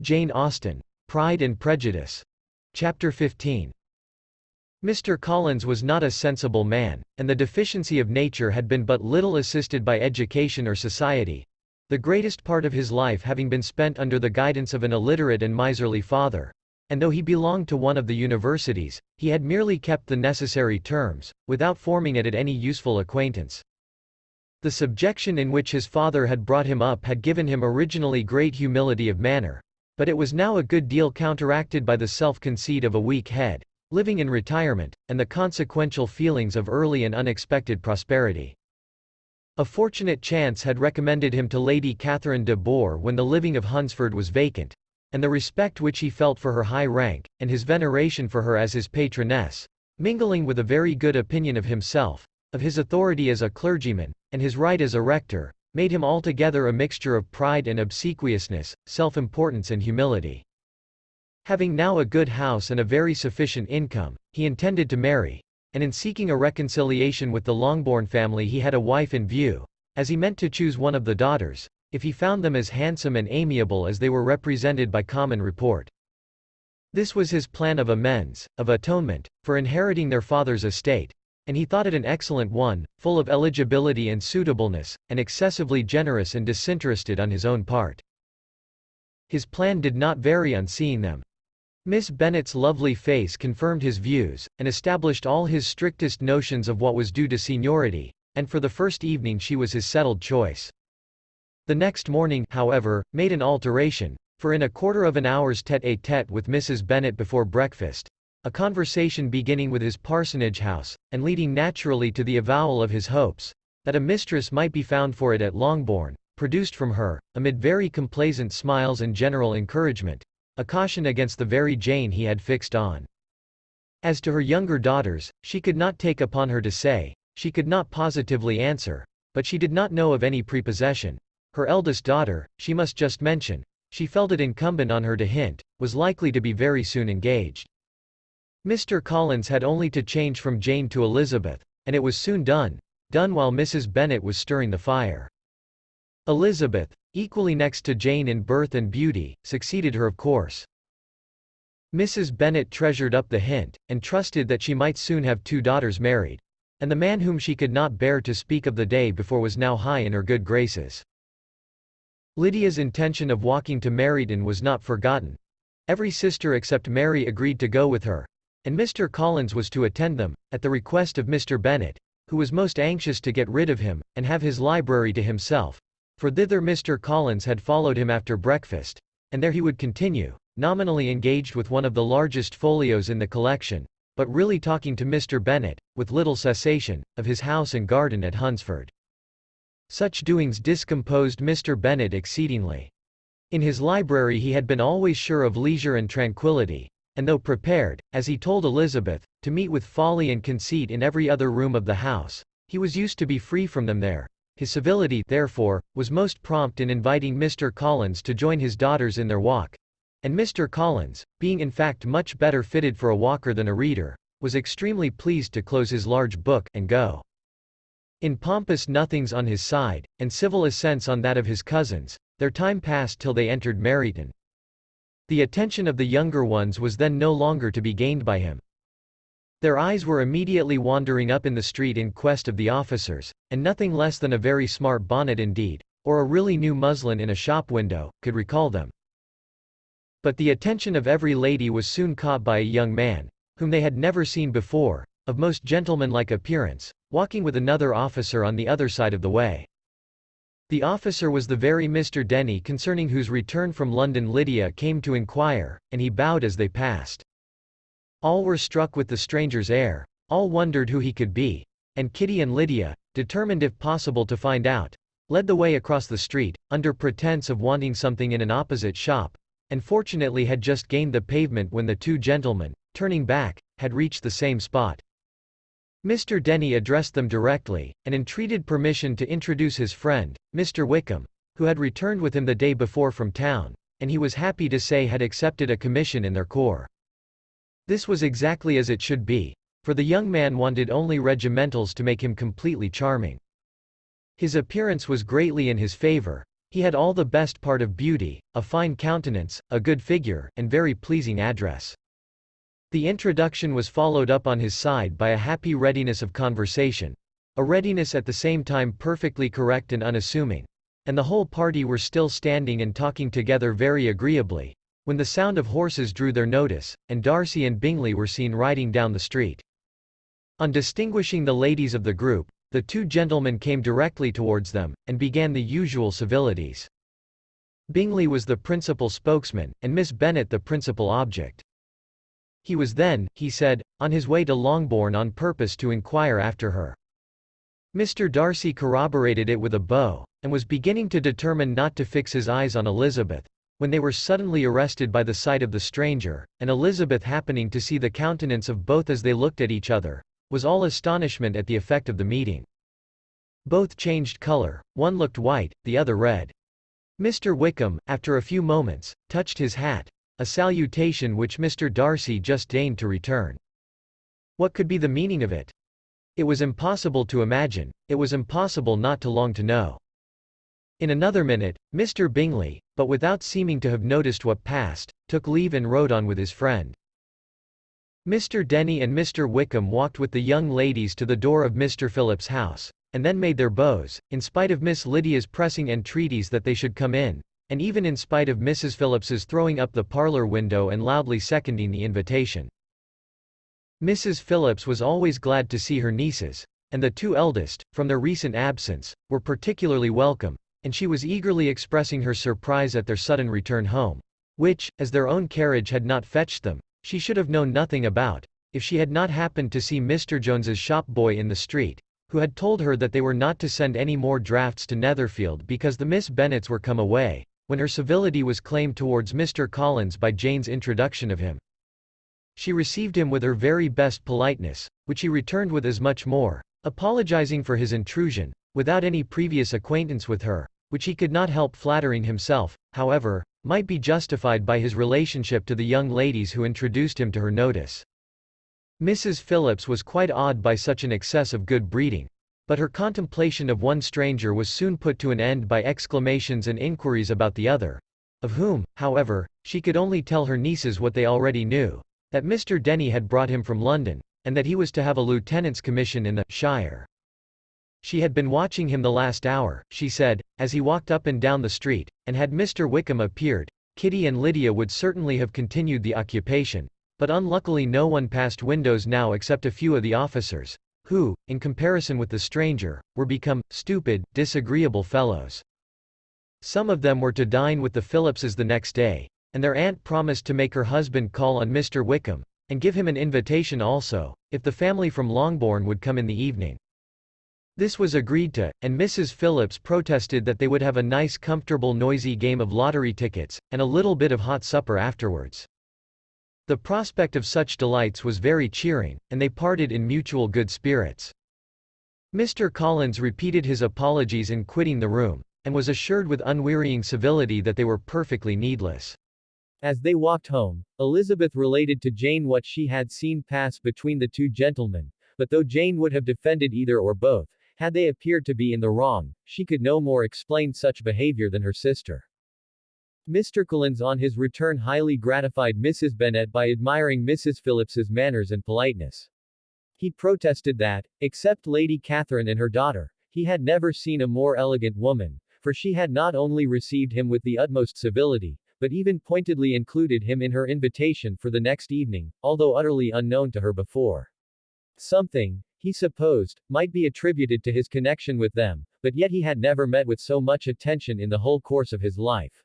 Jane Austen. Pride and Prejudice. Chapter 15. Mr. Collins was not a sensible man, and the deficiency of nature had been but little assisted by education or society, the greatest part of his life having been spent under the guidance of an illiterate and miserly father. And though he belonged to one of the universities, he had merely kept the necessary terms, without forming at it any useful acquaintance. The subjection in which his father had brought him up had given him originally great humility of manner, but it was now a good deal counteracted by the self-conceit of a weak head, living in retirement, and the consequential feelings of early and unexpected prosperity. A fortunate chance had recommended him to Lady Catherine de Bourgh when the living of Hunsford was vacant, and the respect which he felt for her high rank, and his veneration for her as his patroness, mingling with a very good opinion of himself, of his authority as a clergyman, and his right as a rector, made him altogether a mixture of pride and obsequiousness, self-importance and humility. Having now a good house and a very sufficient income, he intended to marry, and in seeking a reconciliation with the Longbourn family he had a wife in view, as he meant to choose one of the daughters, if he found them as handsome and amiable as they were represented by common report. This was his plan of amends, of atonement, for inheriting their father's estate, and he thought it an excellent one, full of eligibility and suitableness, and excessively generous and disinterested on his own part. His plan did not vary on seeing them. Miss Bennet's lovely face confirmed his views, and established all his strictest notions of what was due to seniority, and for the first evening she was his settled choice. The next morning, however, made an alteration, for in a quarter of an hour's tête-à-tête with Mrs. Bennet before breakfast, a conversation beginning with his parsonage house, and leading naturally to the avowal of his hopes, that a mistress might be found for it at Longbourn, produced from her, amid very complaisant smiles and general encouragement, a caution against the very Jane he had fixed on. As to her younger daughters, she could not take upon her to say, she could not positively answer, but she did not know of any prepossession. Her eldest daughter, she must just mention, she felt it incumbent on her to hint, was likely to be very soon engaged. Mr. Collins had only to change from Jane to Elizabeth, and it was soon done while Mrs. Bennet was stirring the fire. Elizabeth, equally next to Jane in birth and beauty, succeeded her of course. Mrs. Bennet treasured up the hint, and trusted that she might soon have two daughters married, and the man whom she could not bear to speak of the day before was now high in her good graces. Lydia's intention of walking to Meryton was not forgotten. Every sister except Mary agreed to go with her, and Mr. Collins was to attend them, at the request of Mr. Bennet, who was most anxious to get rid of him, and have his library to himself, for thither Mr. Collins had followed him after breakfast, and there he would continue, nominally engaged with one of the largest folios in the collection, but really talking to Mr. Bennet, with little cessation, of his house and garden at Hunsford. Such doings discomposed Mr. Bennet exceedingly. In his library he had been always sure of leisure and tranquillity, and though prepared, as he told Elizabeth, to meet with folly and conceit in every other room of the house, he was used to be free from them there. His civility, therefore, was most prompt in inviting Mr. Collins to join his daughters in their walk, and Mr. Collins, being in fact much better fitted for a walker than a reader, was extremely pleased to close his large book, and go. In pompous nothings on his side, and civil assents on that of his cousins, their time passed till they entered Meryton. The attention of the younger ones was then no longer to be gained by him. Their eyes were immediately wandering up in the street in quest of the officers, and nothing less than a very smart bonnet indeed, or a really new muslin in a shop window, could recall them. But the attention of every lady was soon caught by a young man, whom they had never seen before, of most gentlemanlike appearance, walking with another officer on the other side of the way. The officer was the very Mr. Denny concerning whose return from London Lydia came to inquire, and he bowed as they passed. All were struck with the stranger's air, all wondered who he could be, and Kitty and Lydia, determined if possible to find out, led the way across the street, under pretence of wanting something in an opposite shop, and fortunately had just gained the pavement when the two gentlemen, turning back, had reached the same spot. Mr. Denny addressed them directly, and entreated permission to introduce his friend, Mr. Wickham, who had returned with him the day before from town, and he was happy to say had accepted a commission in their corps. This was exactly as it should be, for the young man wanted only regimentals to make him completely charming. His appearance was greatly in his favor, He had all the best part of beauty, a fine countenance, a good figure, and very pleasing address. The introduction was followed up on his side by a happy readiness of conversation, a readiness at the same time perfectly correct and unassuming, and the whole party were still standing and talking together very agreeably, when the sound of horses drew their notice, and Darcy and Bingley were seen riding down the street. On distinguishing the ladies of the group, the two gentlemen came directly towards them, and began the usual civilities. Bingley was the principal spokesman, and Miss Bennet the principal object. He was then, he said, on his way to Longbourn on purpose to inquire after her. Mr. Darcy corroborated it with a bow, and was beginning to determine not to fix his eyes on Elizabeth, when they were suddenly arrested by the sight of the stranger, and Elizabeth happening to see the countenance of both as they looked at each other, was all astonishment at the effect of the meeting. Both changed color, one looked white, the other red. Mr. Wickham, after a few moments, touched his hat, a salutation which Mr. Darcy just deigned to return. What could be the meaning of it? It was impossible to imagine, it was impossible not to long to know. In another minute, Mr. Bingley, but without seeming to have noticed what passed, took leave and rode on with his friend. Mr. Denny and Mr. Wickham walked with the young ladies to the door of Mr. Phillips's house, and then made their bows, in spite of Miss Lydia's pressing entreaties that they should come in, and even in spite of Mrs. Phillips's throwing up the parlour window and loudly seconding the invitation. Mrs. Phillips was always glad to see her nieces, and the two eldest, from their recent absence, were particularly welcome, and she was eagerly expressing her surprise at their sudden return home, which, as their own carriage had not fetched them, she should have known nothing about, if she had not happened to see Mr. Jones's shop boy in the street, who had told her that they were not to send any more drafts to Netherfield because the Miss Bennets were come away, when her civility was claimed towards Mr. Collins by Jane's introduction of him. She received him with her very best politeness, which he returned with as much more, apologizing for his intrusion, without any previous acquaintance with her, which he could not help flattering himself, however, might be justified by his relationship to the young ladies who introduced him to her notice. Mrs. Phillips was quite awed by such an excess of good breeding, but her contemplation of one stranger was soon put to an end by exclamations and inquiries about the other, of whom, however, she could only tell her nieces what they already knew, that Mr. Denny had brought him from London, and that he was to have a lieutenant's commission in the shire. She had been watching him the last hour, she said, as he walked up and down the street, and had Mr. Wickham appeared, Kitty and Lydia would certainly have continued the occupation, but unluckily no one passed windows now except a few of the officers, who, in comparison with the stranger, were become stupid, disagreeable fellows. Some of them were to dine with the Phillipses the next day, and their aunt promised to make her husband call on Mr. Wickham, and give him an invitation also, if the family from Longbourn would come in the evening. This was agreed to, and Mrs. Phillips protested that they would have a nice comfortable noisy game of lottery tickets, and a little bit of hot supper afterwards. The prospect of such delights was very cheering, and they parted in mutual good spirits. Mr. Collins repeated his apologies in quitting the room, and was assured with unwearying civility that they were perfectly needless. As they walked home, Elizabeth related to Jane what she had seen pass between the two gentlemen, but though Jane would have defended either or both, had they appeared to be in the wrong, she could no more explain such behavior than her sister. Mr. Collins on his return highly gratified Mrs. Bennet by admiring Mrs. Phillips's manners and politeness. He protested that, except Lady Catherine and her daughter, he had never seen a more elegant woman, for she had not only received him with the utmost civility, but even pointedly included him in her invitation for the next evening, although utterly unknown to her before. Something, he supposed, might be attributed to his connection with them, but yet he had never met with so much attention in the whole course of his life.